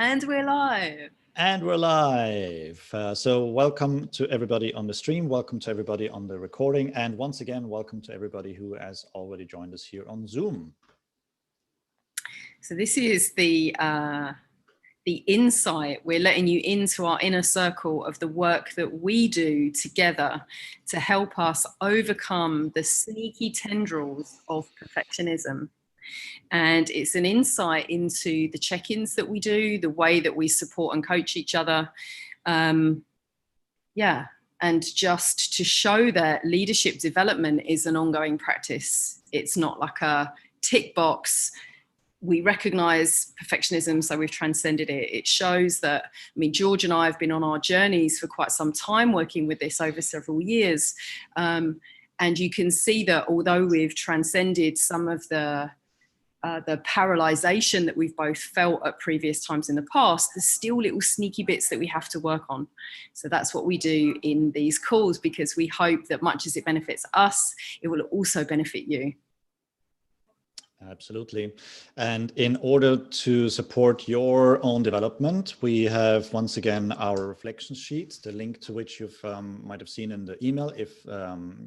And we're live. And we're live. So welcome to everybody on the stream. Welcome to everybody on the recording. And once again, welcome to everybody who has already joined us here on Zoom. So this is the insight. We're letting you into our inner circle of the work that we do together to help us overcome the sneaky tendrils of perfectionism. And it's an insight into the check-ins that we do, the way that we support and coach each other. And just to show that leadership development is an ongoing practice. It's not like a tick box. We recognize perfectionism, so we've transcended it. It shows that, George and I have been on our journeys for quite some time working with this over several years. And you can see that although we've transcended some of the paralyzation that we've both felt at previous times in the past, there's still little sneaky bits that we have to work on. So that's what we do in these calls, because we hope that much as it benefits us, it will also benefit you. Absolutely. And in order to support your own development, we have once again our reflection sheets, the link to which you might have seen in the email. If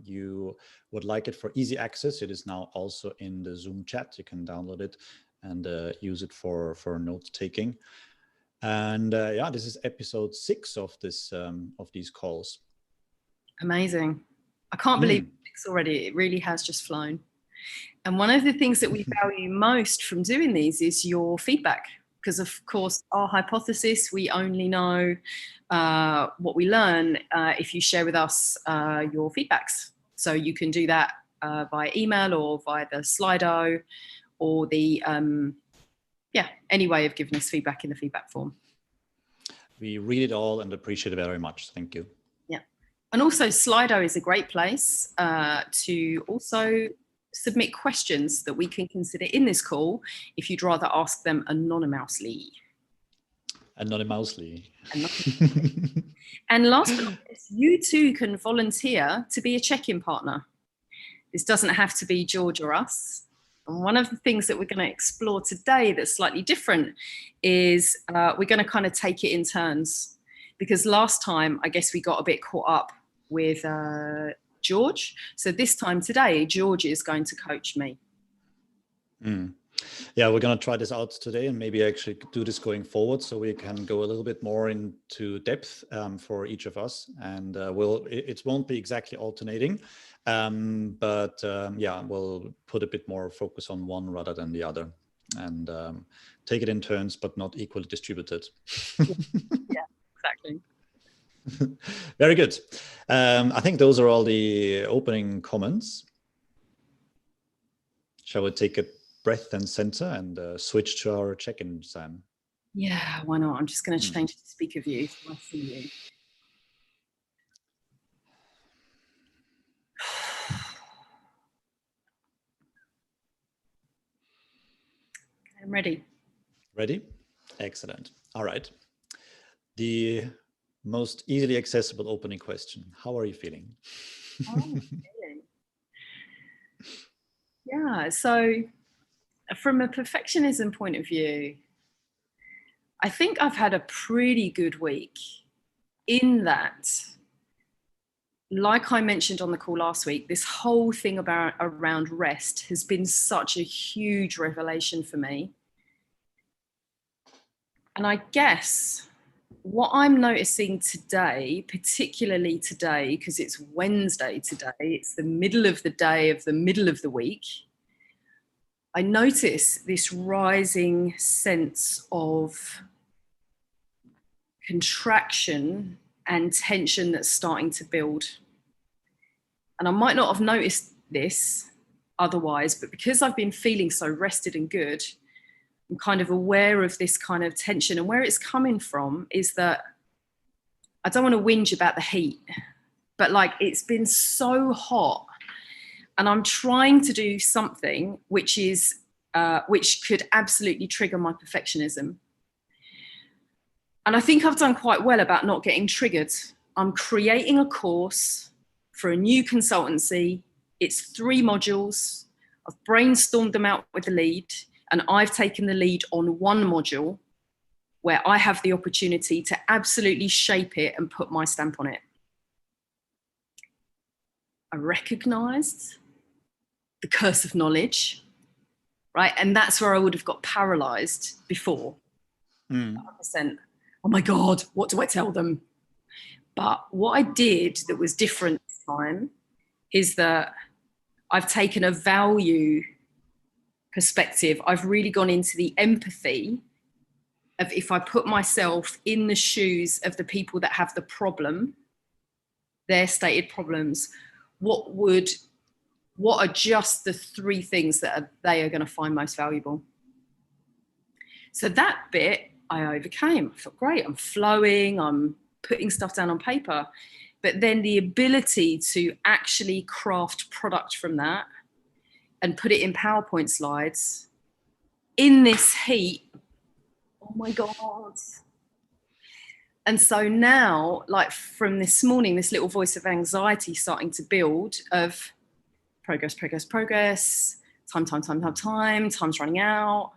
you would like it for easy access, it is now also in the Zoom chat. You can download it and use it for note taking. And this is episode 6 of these calls. Amazing. I can't believe it's already. It really has just flown. And one of the things that we value most from doing these is your feedback, because of course our hypothesis, we only know what we learn if you share with us your feedbacks. So you can do that via email or via the Slido or the any way of giving us feedback in the feedback form. We read it all and appreciate it very much. Thank you. Yeah. And also Slido is a great place to also submit questions that we can consider in this call if you'd rather ask them anonymously. Anonymously. And last but not least, you too can volunteer to be a check-in partner. This doesn't have to be George or us. And one of the things that we're going to explore today that's slightly different is we're going to kind of take it in turns. Because last time, I guess we got a bit caught up with George. So this time today, George is going to coach me. Yeah, we're going to try this out today and maybe actually do this going forward so we can go a little bit more into depth for each of us. And it won't be exactly alternating, but we'll put a bit more focus on one rather than the other and take it in turns, but not equally distributed. Yeah, exactly. Very good. I think those are all the opening comments. Shall we take a breath and center and switch to our check-in, Sam? Yeah, why not? I'm just going to change to speak of you so I see you. I'm ready. Ready? Excellent. All right. The most easily accessible opening question. How are you feeling? Yeah, so from a perfectionism point of view, I think I've had a pretty good week in that, like I mentioned on the call last week, this whole thing around rest has been such a huge revelation for me. And I guess what I'm noticing today, particularly today, because it's Wednesday today, it's the middle of the day of the middle of the week, I notice this rising sense of contraction and tension that's starting to build. And I might not have noticed this otherwise, but because I've been feeling so rested and good, I'm kind of aware of this kind of tension. And where it's coming from is that I don't want to whinge about the heat, but like it's been so hot and I'm trying to do something which could absolutely trigger my perfectionism. And I think I've done quite well about not getting triggered. I'm creating a course for a new consultancy. It's 3 modules. I've brainstormed them out with the lead. And I've taken the lead on 1 module. where I have the opportunity to absolutely shape it and put my stamp on it. I recognized the curse of knowledge, right? And that's where I would have got paralyzed before. 100%. Oh my God, what do I tell them? But what I did that was different this time is that I've taken a value perspective. I've really gone into the empathy of, if I put myself in the shoes of the people that have the problem, their stated problems, what are just the 3 things that they are going to find most valuable? So that bit I overcame. I felt great. I'm flowing. I'm putting stuff down on paper. But then the ability to actually craft product from that and put it in PowerPoint slides in this heat. Oh my God. And so now, like from this morning, this little voice of anxiety starting to build of progress, time's running out.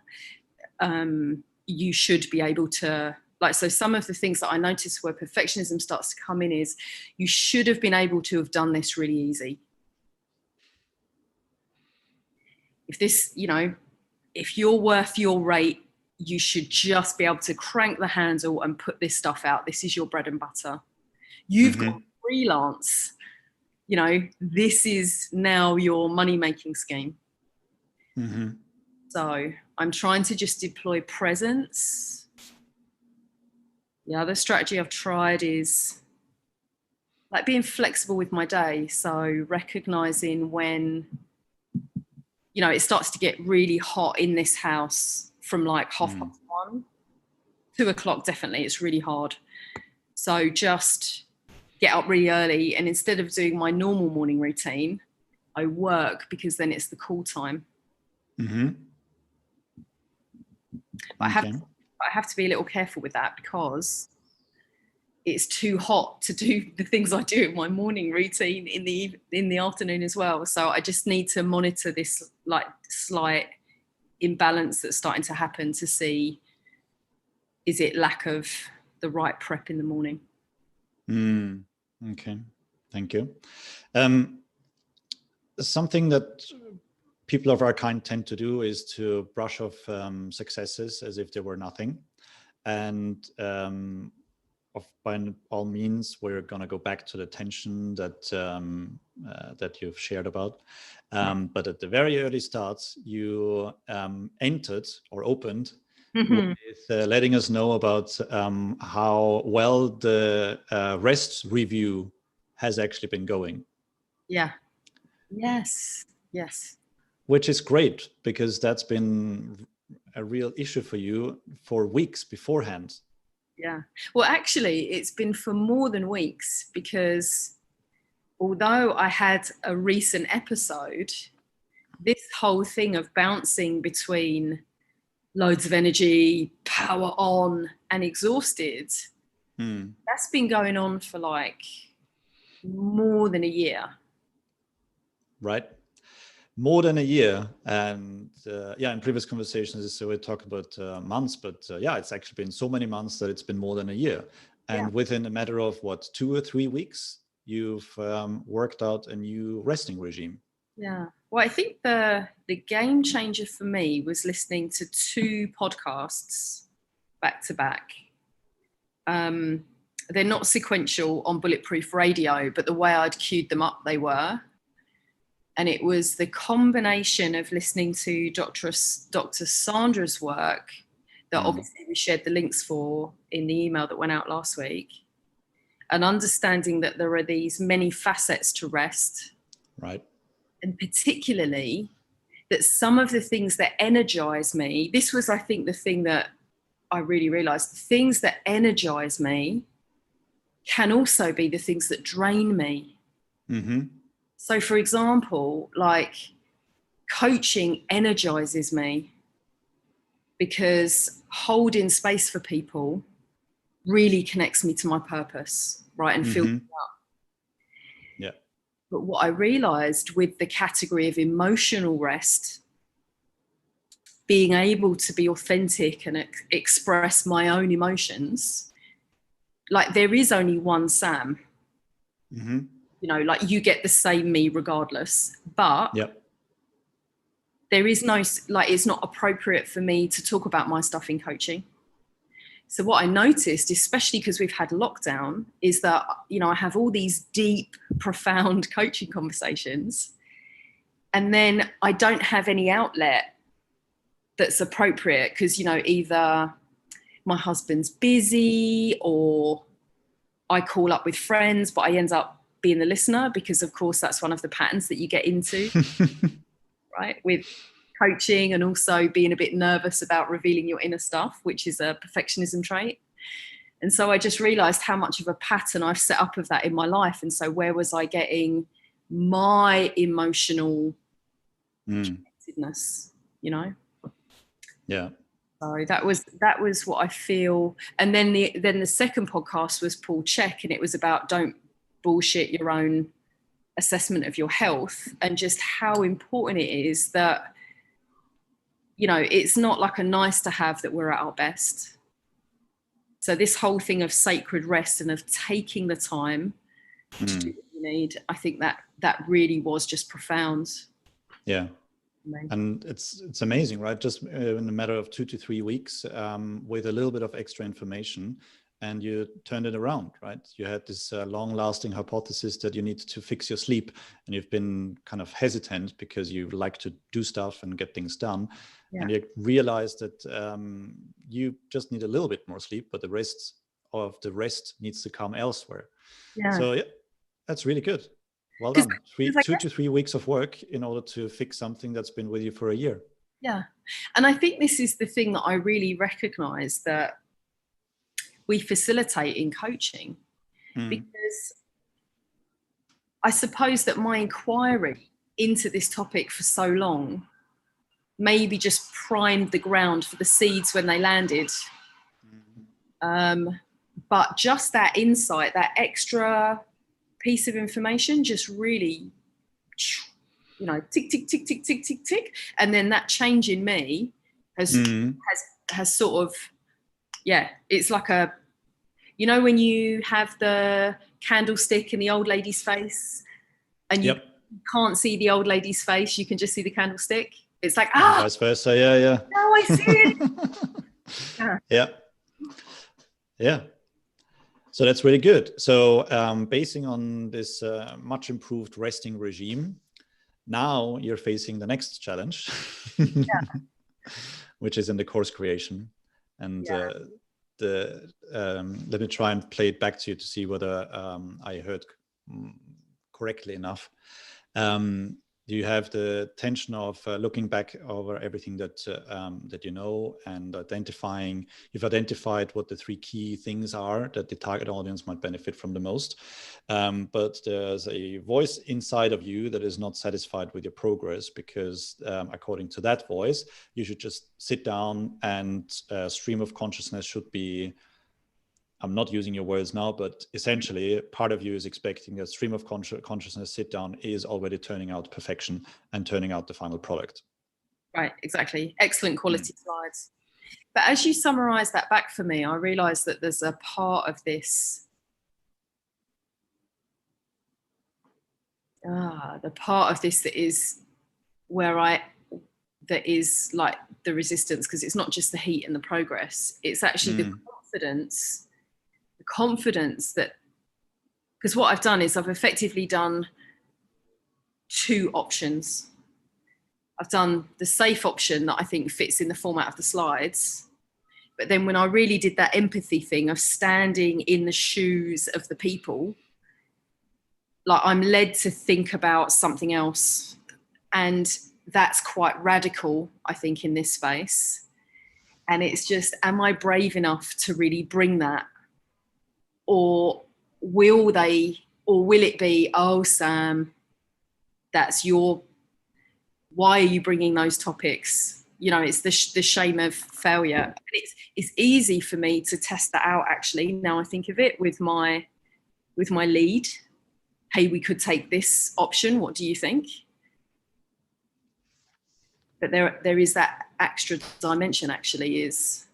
You should be able to, like, so some of the things that I noticed where perfectionism starts to come in is you should have been able to have done this really easy. If this, if you're worth your rate, you should just be able to crank the handle and put this stuff out. This is your bread and butter. You've got freelance. This is now your money-making scheme. So I'm trying to just deploy presence. The other strategy I've tried is like being flexible with my day. So recognizing when, it starts to get really hot in this house from like 1:30, 2 o'clock, definitely, it's really hard. So just get up really early, and instead of doing my normal morning routine, I work, because then it's the cool time. But I have to be a little careful with that, because it's too hot to do the things I do in my morning routine in the afternoon as well. So I just need to monitor this like slight imbalance that's starting to happen to see, is it lack of the right prep in the morning? Okay, thank you. Something that people of our kind tend to do is to brush off successes as if they were nothing. And by all means, we're going to go back to the tension that that you've shared about. But at the very early starts, you entered or opened with letting us know about how well the rest review has actually been going. Yeah. Yes. Which is great, because that's been a real issue for you for weeks beforehand. Yeah. Well, actually, it's been for more than weeks, because although I had a recent episode, this whole thing of bouncing between loads of energy, power on, and exhausted, that's been going on for like more than a year. Right. More than a year. And in previous conversations, so we talked about months, but it's actually been so many months that it's been more than a year. And within a matter of 2 or 3 weeks, you've worked out a new resting regime. Yeah. Well, I think the game changer for me was listening to 2 podcasts back to back. They're not sequential on Bulletproof Radio, but the way I'd queued them up, they were. And it was the combination of listening to Dr. Sandra's work that obviously we shared the links for in the email that went out last week, and understanding that there are these many facets to rest. Right. And particularly that some of the things that energize me, this was, I think, the thing that I really realized, the things that energize me can also be the things that drain me. So, for example, like coaching energizes me because holding space for people really connects me to my purpose, right? And fills me up. Yeah. But what I realized with the category of emotional rest, being able to be authentic and express my own emotions, like there is only one Sam. Mm-hmm. You know, like you get the same me regardless, but Yep. there is no, like, it's not appropriate for me to talk about my stuff in coaching. So what I noticed, especially because we've had lockdown, is that, you know, I have all these deep, profound coaching conversations, and then I don't have any outlet that's appropriate because, you know, either my husband's busy or I call up with friends, but I end up being the listener because, of course, that's one of the patterns that you get into, right? With coaching, and also being a bit nervous about revealing your inner stuff, which is a perfectionism trait. And so I just realized how much of a pattern I've set up of that in my life. And so where was I getting my emotional connectedness, you know? Yeah. So that was what I feel. And then the second podcast was Paul Check, and it was about don't bullshit your own assessment of your health, and just how important it is that, you know, it's not like a nice to have that we're at our best. So this whole thing of sacred rest and of taking the time to do what you need, I think that really was just profound. Yeah. And it's amazing, right? Just in a matter of 2 to 3 weeks, with a little bit of extra information, and you turned it around, right? You had this long-lasting hypothesis that you need to fix your sleep, and you've been kind of hesitant because you like to do stuff and get things done. Yeah. And you realized that you just need a little bit more sleep, but the rest of the rest needs to come elsewhere. Yeah. So yeah, that's really good. Well done. 2 to 3 weeks of work in order to fix something that's been with you for a year. Yeah. And I think this is the thing that I really recognize that we facilitate in coaching, because I suppose that my inquiry into this topic for so long maybe just primed the ground for the seeds when they landed. But just that insight, that extra piece of information just really, you know, tick, tick, tick, tick, tick, tick, tick. And then that change in me has sort of, yeah, it's like a, you know, when you have the candlestick in the old lady's face and you can't see the old lady's face, you can just see the candlestick. It's like, and vice versa. Yeah. Now I see it. Yeah. So that's really good. So basing on this much improved resting regime, now you're facing the next challenge, which is in the course creation. And let me try and play it back to you to see whether I heard correctly enough. Do you have the tension of looking back over everything that that you know, and you've identified what the 3 key things are that the target audience might benefit from the most, but there's a voice inside of you that is not satisfied with your progress because according to that voice, you should just sit down and stream of consciousness should be, I'm not using your words now, but essentially part of you is expecting a stream of consciousness sit down is already turning out perfection and turning out the final product. Right, exactly. Excellent quality slides. But as you summarize that back for me, I realized that there's a part of this, the part of this that is that is like the resistance, because it's not just the heat and the progress, it's actually the confidence that, because what I've done is I've effectively done 2 options. I've done the safe option that I think fits in the format of the slides. But then when I really did that empathy thing of standing in the shoes of the people, like I'm led to think about something else. And that's quite radical, I think, in this space. And it's just, am I brave enough to really bring that? Or will it be, oh, Sam, why are you bringing those topics? You know, it's the shame of failure. And it's easy for me to test that out, actually. Now I think of it with my lead. Hey, we could take this option. What do you think? But there is that extra dimension actually is,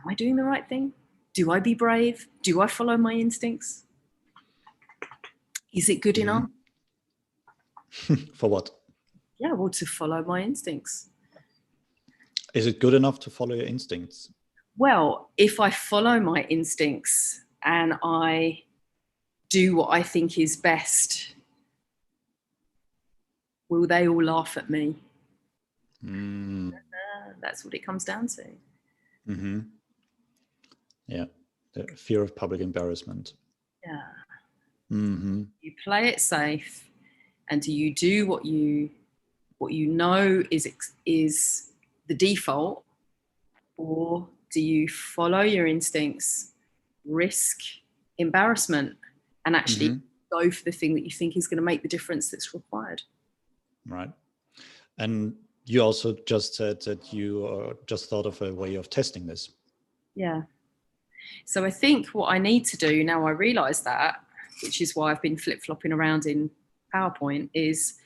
am I doing the right thing? Do I be brave? Do I follow my instincts? Is it good enough? For what? Yeah, well, to follow my instincts. Is it good enough to follow your instincts? Well, if I follow my instincts and I do what I think is best, will they all laugh at me? That's what it comes down to. Mm-hmm. Yeah, the fear of public embarrassment. Yeah. Mm-hmm. You play it safe, and do you do what you know is the default, or do you follow your instincts, risk embarrassment, and actually go for the thing that you think is going to make the difference that's required? Right. And you also just said that you just thought of a way of testing this. Yeah. So I think what I need to do now, I realise that, which is why I've been flip-flopping around in PowerPoint, is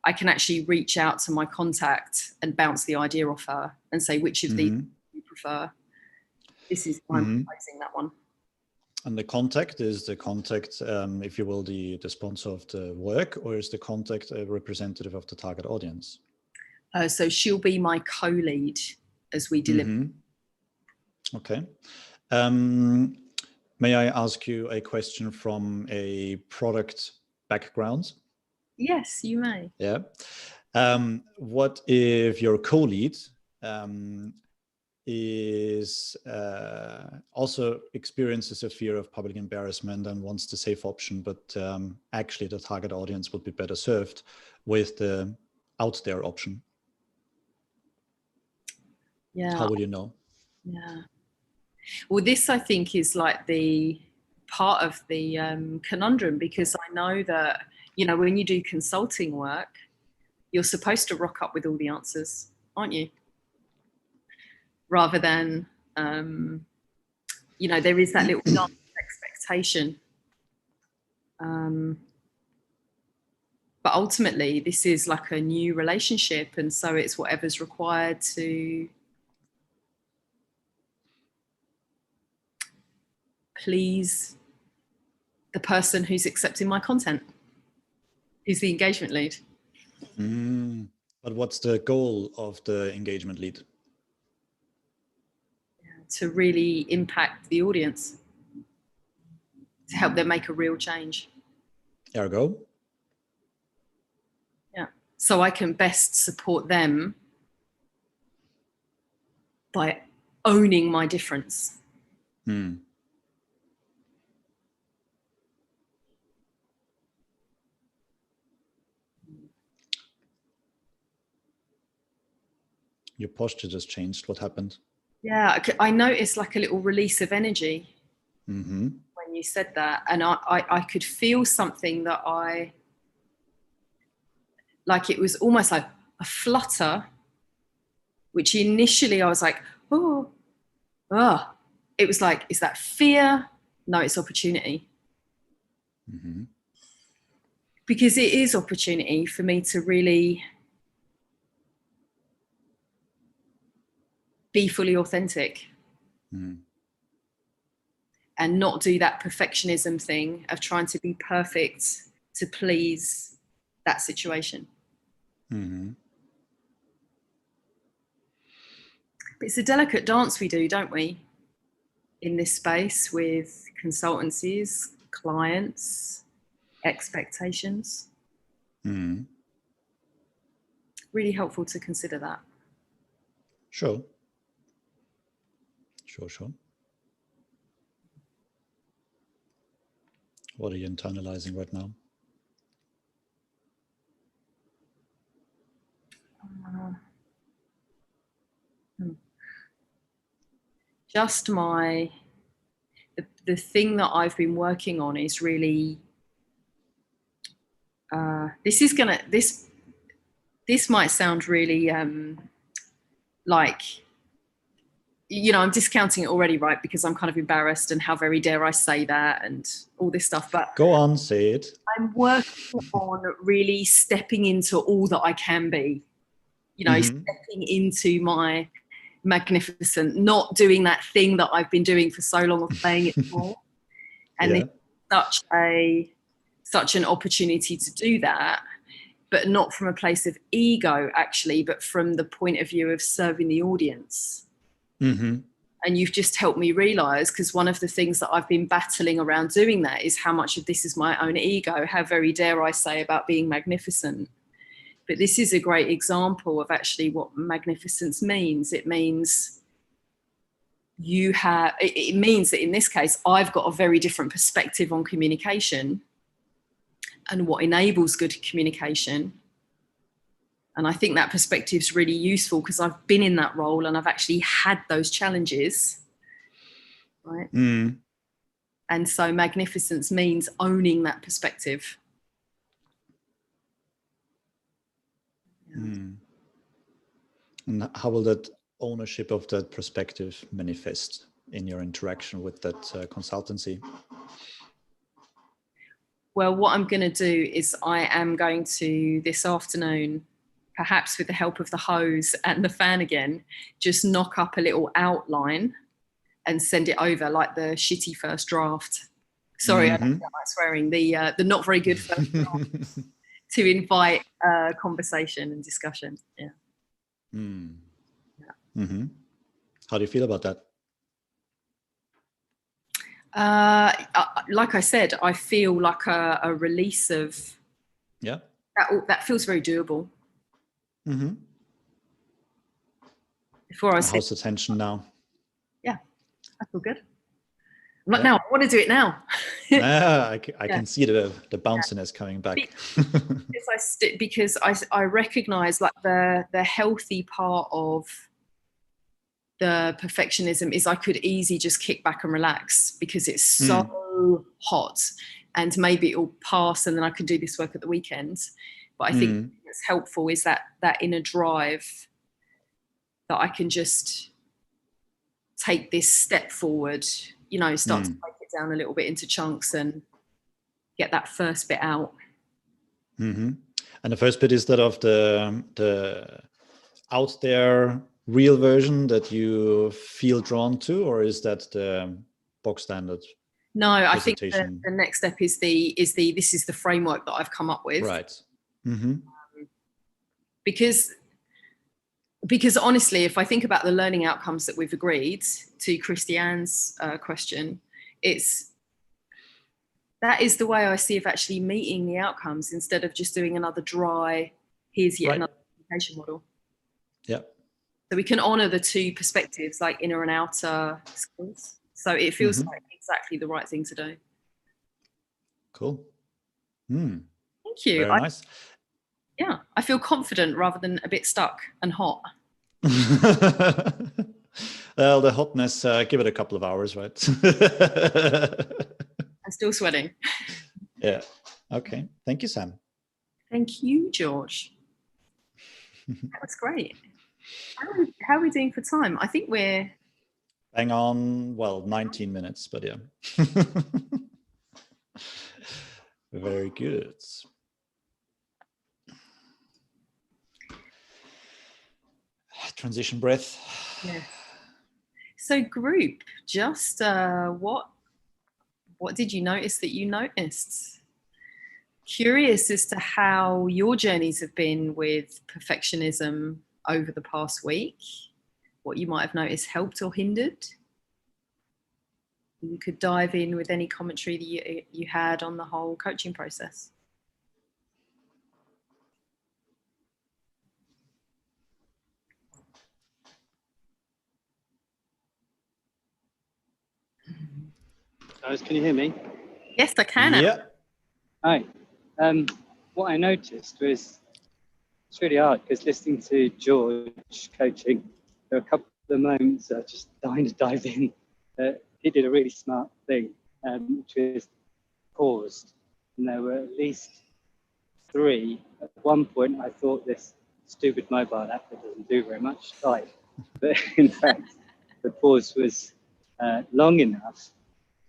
I can actually reach out to my contact and bounce the idea off her and say, which of these do you prefer? This is why I'm proposing that one. And the contact is the contact, if you will, the sponsor of the work, or is the contact a representative of the target audience? So she'll be my co-lead as we deliver. Okay. May I ask you a question from a product background? Yes, you may. Yeah. What if your co-lead is also experiences a fear of public embarrassment and wants the safe option, but actually the target audience would be better served with the out there option? Yeah. How will you know? Yeah. Well, this I think is like the part of the conundrum, because I know that, you know, when you do consulting work, you're supposed to rock up with all the answers, aren't you? Rather than, you know, there is that little dance expectation. But ultimately, this is like a new relationship, and so it's whatever's required to please the person who's accepting my content, who's the engagement lead. But what's the goal of the engagement lead? To really impact the audience, to help them make a real change. Ergo? Yeah. So I can best support them by owning my difference. Your posture just changed. What happened? Yeah, I noticed like a little release of energy when you said that. And I could feel something that like it was almost like a flutter, which initially I was like, oh. It was like, is that fear? No, it's opportunity. Because it is opportunity for me to really be fully authentic and not do that perfectionism thing of trying to be perfect to please that situation. It's a delicate dance we do, don't we, in this space with consultancies, clients, expectations. Really helpful to consider that. Sure. What are you internalizing right now? Just the thing that I've been working on is really, this might sound really like, you know, I'm discounting it already, right? Because I'm kind of embarrassed and how very dare I say that and all this stuff. But go on, say it. I'm working on really stepping into all that I can be. stepping into my magnificent, not doing that thing that I've been doing for so long of playing it small. And it's such an opportunity to do that, but not from a place of ego, actually, but from the point of view of serving the audience. Mm-hmm. And you've just helped me realize, because one of the things that I've been battling around doing that is how much of this is my own ego, how very dare I say about being magnificent. But this is a great example of actually what magnificence means. It means it means that in this case, I've got a very different perspective on communication and what enables good communication. And I think that perspective is really useful because I've been in that role and I've actually had those challenges, right? Mm. And so magnificence means owning that perspective. Mm. And how will that ownership of that perspective manifest in your interaction with that consultancy? Well, what I'm going to do is I am going to this afternoon, perhaps with the help of the hose and the fan again, just knock up a little outline and send it over like the shitty first draft. Sorry, I don't like swearing. The not very good first draft to invite conversation and discussion. Yeah. Mm. Yeah. Mm-hmm. How do you feel about that? Like I said, I feel like a release of that feels very doable. Mm-hmm. How's the tension now? Yeah, I feel good. I'm like, now I want to do it now. I can see the bounciness coming back. because I recognize like the healthy part of the perfectionism is I could easily just kick back and relax because it's so hot and maybe it'll pass and then I can do this work at the weekend. But I think what's helpful is that inner drive that I can just take this step forward, start to break it down a little bit into chunks and get that first bit out. Mm-hmm. And the first bit is that of the out there real version that you feel drawn to, or is that the box standard? No, I think the next step is this is the framework that I've come up with. Right. Mm-hmm. Because honestly, if I think about the learning outcomes that we've agreed to Christiane's question, that is the way I see of actually meeting the outcomes instead of just doing another dry, here's yet another communication model. Yeah. So we can honor the two perspectives, like inner and outer skills. So it feels like exactly the right thing to do. Cool. Thank you. Very nice. Yeah, I feel confident rather than a bit stuck and hot. Well, the hotness, give it a couple of hours, right? I'm still sweating. Yeah. Okay. Thank you, Sam. Thank you, George. That was great. How are we doing for time? I think we're bang on, 19 minutes, but yeah. Very good. Transition breath. Yeah. So group, just what did you notice that you noticed? Curious as to how your journeys have been with perfectionism over the past week, what you might have noticed helped or hindered. You could dive in with any commentary that you had on the whole coaching process. Guys, can you hear me? Yes, I can. Yeah. Hi. What I noticed was it's really hard because listening to George coaching, there were a couple of moments that I just dying to dive in. He did a really smart thing, which was paused. And there were at least 3. At one point, I thought this stupid mobile app that doesn't do very much died. But in fact, the pause was long enough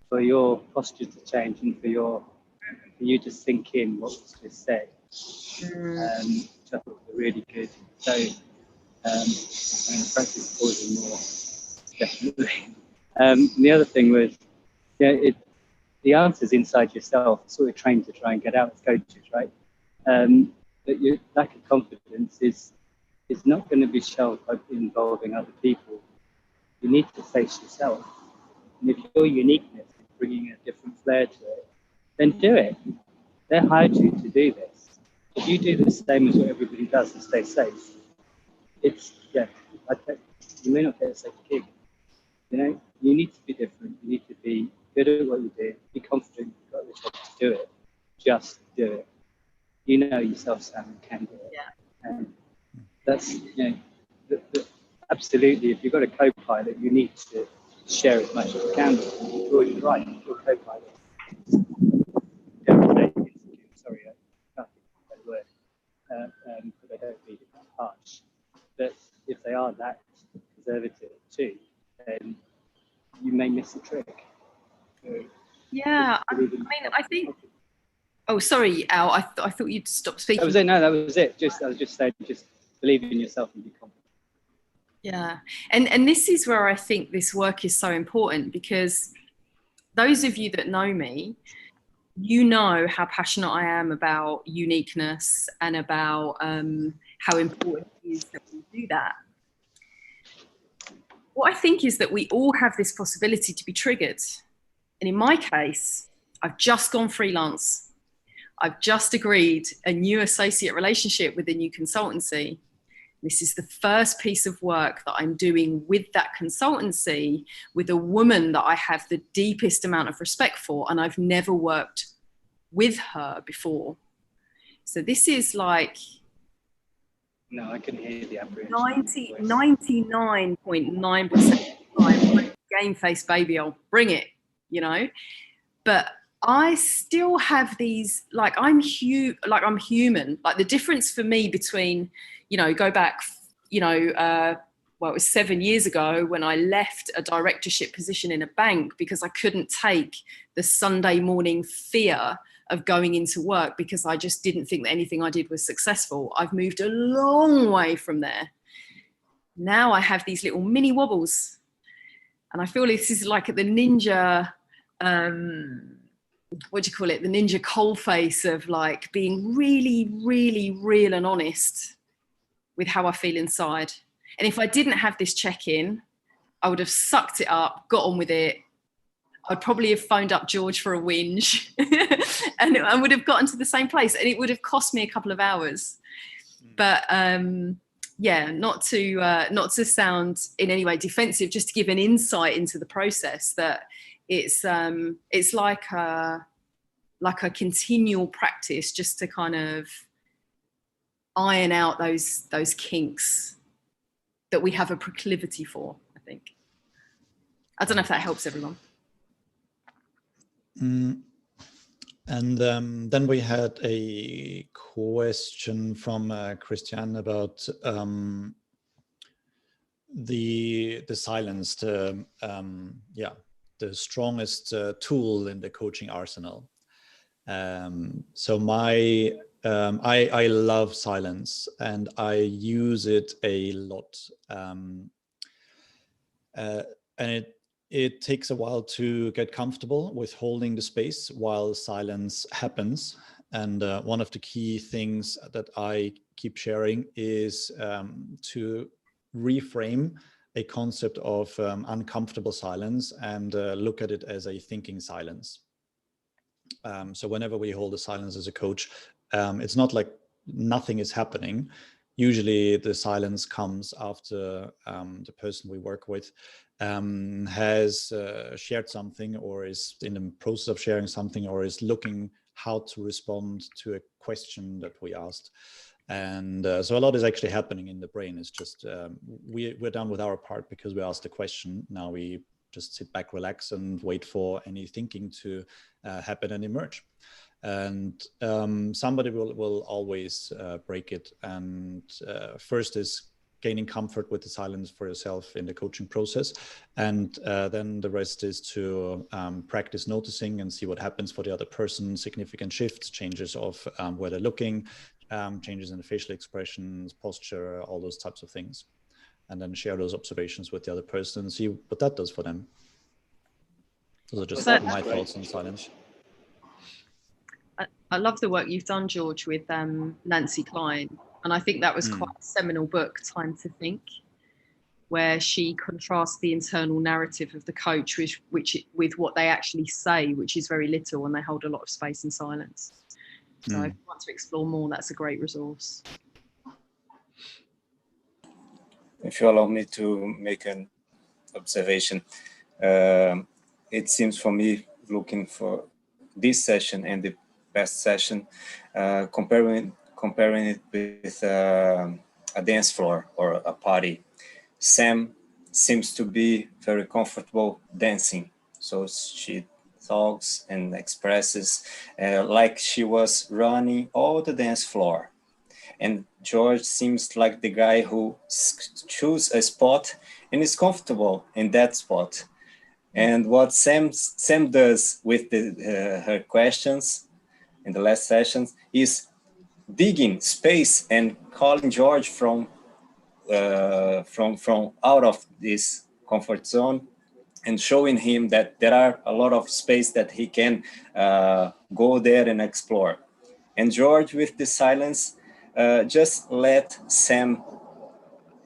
for your posture to change and for you to sink in what was just said. Which I thought was really good. So And practice pausing more, definitely. And the other thing was, the answer's inside yourself, sort of trained to try and get out as coaches, right? But your lack of confidence is not going to be shelved by involving other people. You need to face yourself. And if your uniqueness is bringing a different flair to it, then do it. They hired you to do this. If you do the same as what everybody does and stay safe, you may not get a safe gig. You need to be different. You need to be good at what you do. Be confident you've got the job to do it. Just do it. You know yourself, Sam, and can do it. Yeah. And that's, absolutely, if you've got a co-pilot, you need to share as much as you can. You're already right, your co-pilot. Sorry, I can't think of that word, but they don't read it that harsh. But if they are that conservative too, then you may miss a trick. Yeah, I think. Oh, sorry, Al. I thought you'd stop speaking. That was it. No, that was it. I was just saying, just believe in yourself and be confident. Yeah, and this is where I think this work is so important, because those of you that know me, you know how passionate I am about uniqueness and about how important it is that we do that. What I think is that we all have this possibility to be triggered. And in my case, I've just gone freelance. I've just agreed a new associate relationship with a new consultancy. This is the first piece of work that I'm doing with that consultancy, with a woman that I have the deepest amount of respect for, and I've never worked with her before. So this is like... No, I can hear the apprehension. 99.9% of the time, game face baby, I'll bring it, But I still have these, I'm human. Like, the difference for me between, go back, it was 7 years ago when I left a directorship position in a bank because I couldn't take the Sunday morning fear of going into work because I just didn't think that anything I did was successful. I've moved a long way from there. Now I have these little mini wobbles, and I feel this is like the ninja, the ninja coal face of like being really, really real and honest with how I feel inside. And if I didn't have this check-in, I would have sucked it up, got on with it. I'd probably have phoned up George for a whinge and I would have gotten to the same place, and it would have cost me a couple of hours. But not to sound in any way defensive, just to give an insight into the process, that it's like a continual practice just to kind of iron out those kinks that we have a proclivity for, I think. I don't know if that helps everyone. And then we had a question from Christian about the silence, the strongest tool in the coaching arsenal. So I love silence, and I use it a lot. And it takes a while to get comfortable with holding the space while silence happens. And one of the key things that I keep sharing is to reframe a concept of uncomfortable silence and look at it as a thinking silence. So whenever we hold a silence as a coach, it's not like nothing is happening. Usually the silence comes after the person we work with has shared something, or is in the process of sharing something, or is looking how to respond to a question that we asked. And so a lot is actually happening in the brain. It's just we're done with our part because we asked the question. Now we just sit back, relax, and wait for any thinking to happen and emerge. And somebody will always break it. And first is gaining comfort with the silence for yourself in the coaching process. And then the rest is to practice noticing and see what happens for the other person, significant shifts, changes of where they're looking, changes in the facial expressions, posture, all those types of things, and then share those observations with the other person and see what that does for them. Those are just my thoughts on silence. I love the work you've done, George, with Nancy Klein. And I think that was quite a seminal book, Time to Think, where she contrasts the internal narrative of the coach with what they actually say, which is very little, and they hold a lot of space in silence. So if you want to explore more, that's a great resource. If you allow me to make an observation, it seems for me, looking for this session and the past session, comparing it with a dance floor or a party. Sam seems to be very comfortable dancing, so she talks and expresses like she was running all the dance floor. And George seems like the guy who chooses a spot and is comfortable in that spot. And what Sam does with her questions in the last sessions is digging space and calling George from out of this comfort zone and showing him that there are a lot of space that he can go there and explore. And George, with the silence, just let Sam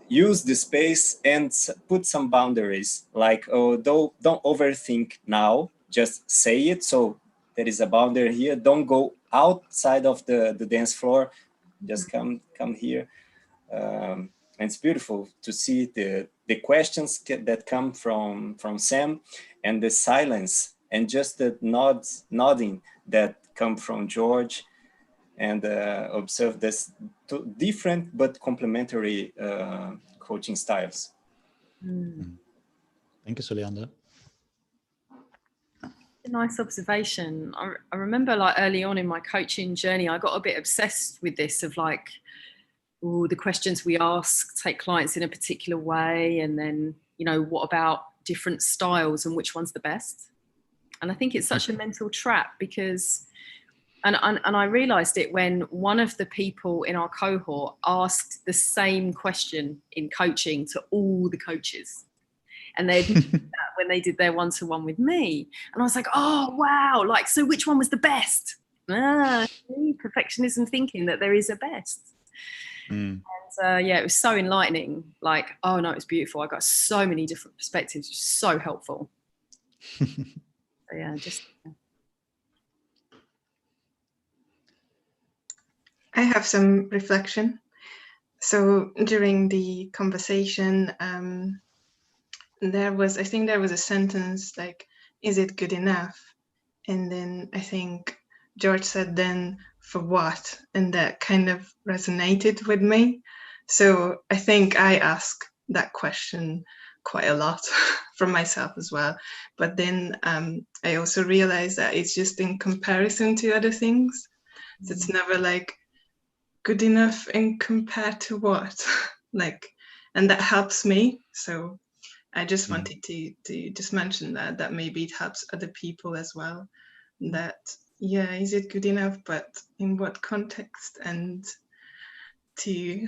use the space and put some boundaries, like, oh, don't overthink now, just say it. So there is a boundary here. Don't go outside of the dance floor, just come here. And it's beautiful to see the questions that come from Sam, and the silence, and just the nodding that come from George, and observe this two different but complementary coaching styles. Thank you, Sulianda. A nice observation. I remember, like, early on in my coaching journey, I got a bit obsessed with this of like, oh, the questions we ask take clients in a particular way, and then, you know, what about different styles and which one's the best? And I think it's such a mental trap, because and I realized it when one of the people in our cohort asked the same question in coaching to all the coaches, and they admitted that when they did their one-to-one with me. And I was like, oh wow, like, so which one was the best? Perfectionism thinking that there is a best. And yeah, it was so enlightening. Like, oh no, it's beautiful. I got so many different perspectives. It was so helpful. So yeah, just. I have some reflection. So during the conversation, I think there was a sentence like, is it good enough? And then I think George said, then for what? And that kind of resonated with me. So I think I ask that question quite a lot from myself as well. But then I also realized that it's just in comparison to other things. So it's never like good enough in compared to what, like, and that helps me. So I just wanted to just mention that maybe it helps other people as well. That, yeah, is it good enough, but in what context and to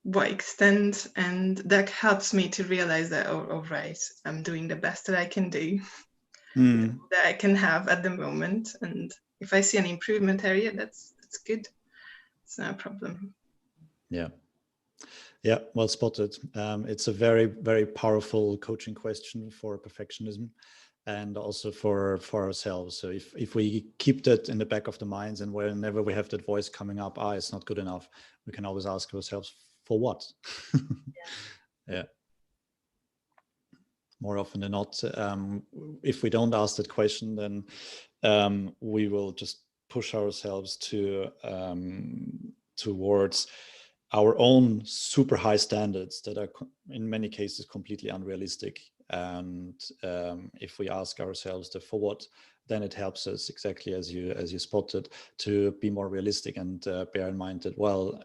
what extent? And that helps me to realize that, oh right, I'm doing the best that I can do, that I can have at the moment. And if I see an improvement area, that's good. It's no problem. Yeah, well spotted. It's a very, very powerful coaching question for perfectionism, and also for ourselves. So if we keep that in the back of the minds, and whenever we have that voice coming up, it's not good enough, we can always ask ourselves, for what? Yeah. More often than not, if we don't ask that question, then we will just push ourselves towards our own super high standards that are in many cases completely unrealistic. And if we ask ourselves the for what, then it helps us, exactly as you spotted, to be more realistic and bear in mind that, well,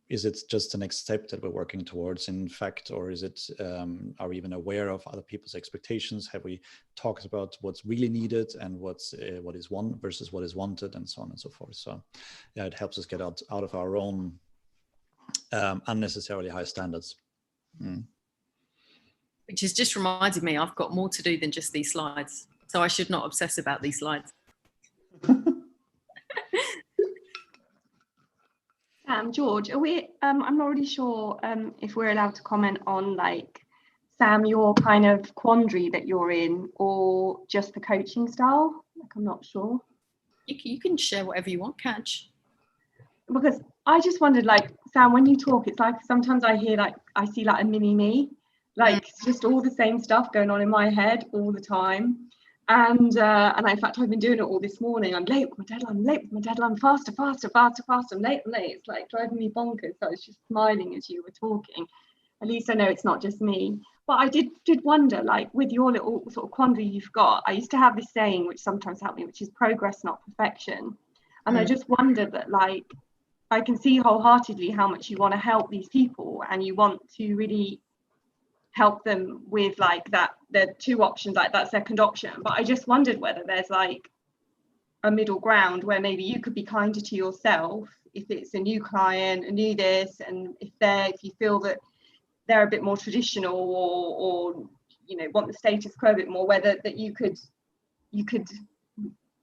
is it just the next step that we're working towards, in fact, or is it, are we even aware of other people's expectations? Have we talked about what's really needed and what is one versus what is wanted, and so on and so forth? So yeah, it helps us get out of our own unnecessarily high standards. Which has just reminded me, I've got more to do than just these slides. So I should not obsess about these slides. George, are we, I'm not really sure if we're allowed to comment on, like, Sam, your kind of quandary that you're in, or just the coaching style. Like, I'm not sure. You can share whatever you want, Catch. Because I just wondered, like, Sam, when you talk, it's like sometimes I hear, like, I see like a mini me, like it's just all the same stuff going on in my head all the time. And in fact, I've been doing it all this morning. I'm late with my deadline, faster, I'm late. It's like driving me bonkers. So I was just smiling as you were talking. At least I know it's not just me. But I did wonder, like, with your little sort of quandary you've got, I used to have this saying, which sometimes helped me, which is progress, not perfection. And I just wondered that, like, I can see wholeheartedly how much you want to help these people, and you want to really help them with, like, that, the two options, like that second option. But I just wondered whether there's, like, a middle ground where maybe you could be kinder to yourself if it's a new client, a new this, and if you feel that they're a bit more traditional, or you know, want the status quo a bit more, whether that you could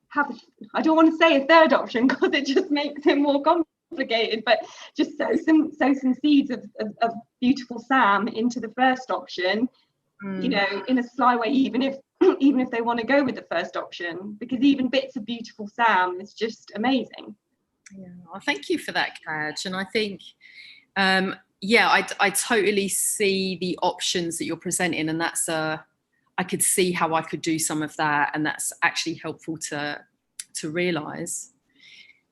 have, I don't want to say a third option because it just makes it more complicated, but just sow some seeds of beautiful Sam into the first option, you know, in a sly way, even if they want to go with the first option, because even bits of beautiful Sam is just amazing. Yeah, well, thank you for that, Kaj. And I think yeah, I totally see the options that you're presenting, and that's I could see how I could do some of that, and that's actually helpful to realize.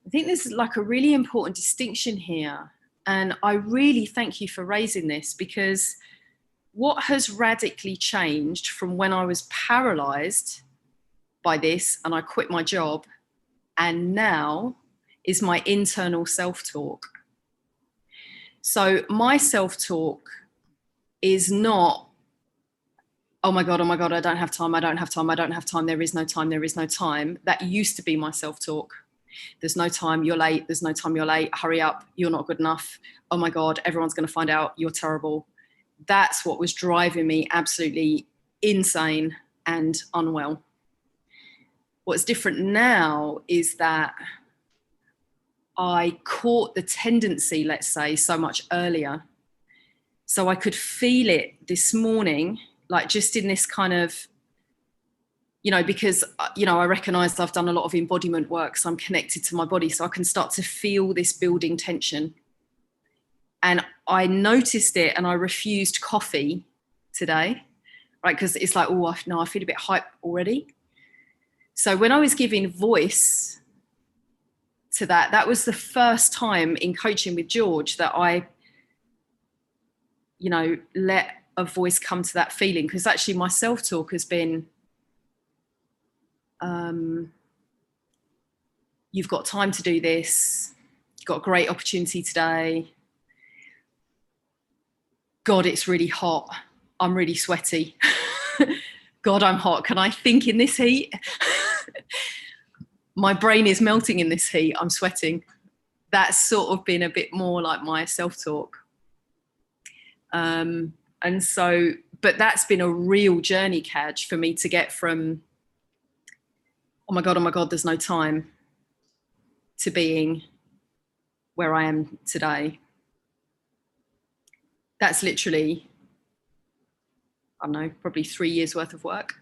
I think this is like a really important distinction here, and I really thank you for raising this, because what has radically changed from when I was paralyzed by this and I quit my job, and now is my internal self-talk. So my self-talk is not, oh my God, I don't have time, there is no time. That used to be my self-talk. There's no time, you're late, hurry up, you're not good enough, oh my God, everyone's going to find out, you're terrible. That's what was driving me absolutely insane and unwell. What's different now is that I caught the tendency, let's say, so much earlier. So I could feel it this morning, like just in this kind of, you know, because, you know, I recognize I've done a lot of embodiment work, so I'm connected to my body, so I can start to feel this building tension. And I noticed it, and I refused coffee today, right? Because it's like, oh, no, I feel a bit hype already. So when I was giving voice to that, that was the first time in coaching with George that I, you know, let a voice come to that feeling. Because actually my self-talk has been, you've got time to do this, you've got a great opportunity today, God, it's really hot, I'm really sweaty, God, I'm hot, can I think in this heat? My brain is melting in this heat, I'm sweating. That's sort of been a bit more like my self-talk. And so, but that's been a real journey, Kaj, for me to get from, oh my God, there's no time, to being where I am today. That's literally, I don't know, probably 3 years worth of work.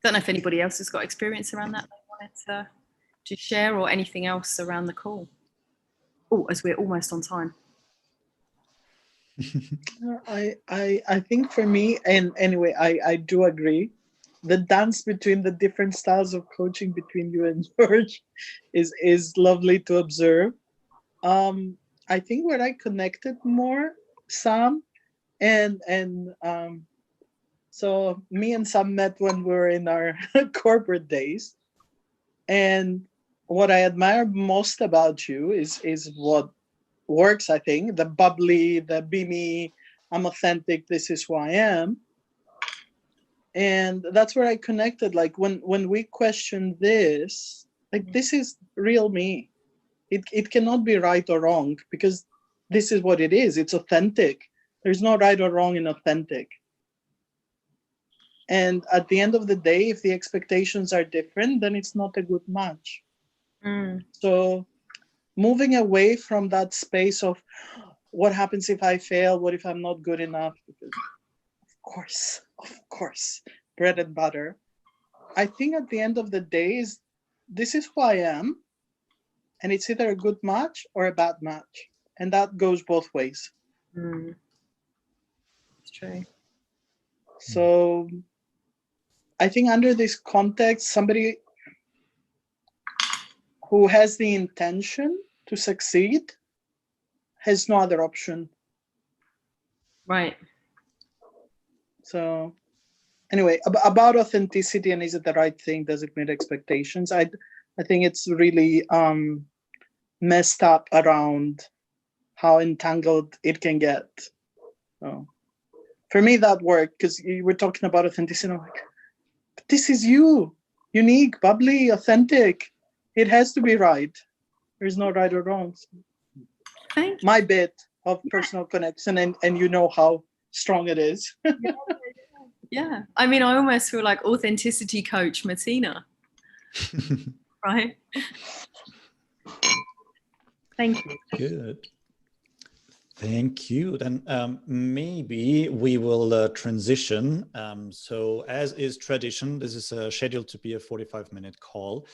Don't know if anybody else has got experience around that they wanted to share, or anything else around the call. Oh, as we're almost on time. I think for me, and anyway, I do agree. The dance between the different styles of coaching between you and George is lovely to observe. I think where I connected more, Sam, So me and Sam met when we were in our corporate days. And what I admire most about you is what works, I think, the bubbly, the be me, I'm authentic, this is who I am. And that's where I connected. Like when we question this, like this is real me. It cannot be right or wrong because this is what it is. It's authentic. There's no right or wrong in authentic. And at the end of the day, if the expectations are different, then it's not a good match. So moving away from that space of what happens if I fail, what if I'm not good enough? Because of course, bread and butter. I think at the end of the day this is who I am, and it's either a good match or a bad match. And that goes both ways. It's true. So I think under this context, somebody who has the intention to succeed has no other option. Right. So anyway, about authenticity and is it the right thing? Does it meet expectations? I think it's really messed up around how entangled it can get. So for me, that worked because you were talking about authenticity. And I'm like, but this is you, unique, bubbly, authentic. It has to be right. There's no right or wrong. So Thank you. my bit of personal connection, and you know how strong it is. Yeah. I mean, I almost feel like authenticity coach Martina. Right? Thank you. Good. Thank you. Then maybe we will transition. So as is tradition, this is scheduled to be a 45-minute call.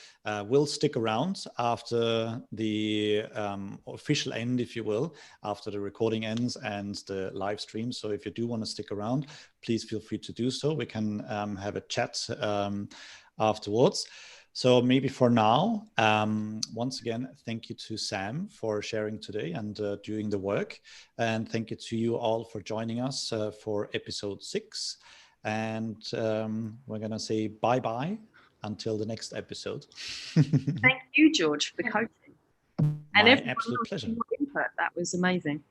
We'll stick around after the official end, if you will, after the recording ends and the live stream. So if you do want to stick around, please feel free to do so. We can have a chat afterwards. So maybe for now, once again, thank you to Sam for sharing today and doing the work. And thank you to you all for joining us for episode 6. And we're going to say bye-bye until the next episode. Thank you, George, for the coaching. And My absolute pleasure. Input. That was amazing.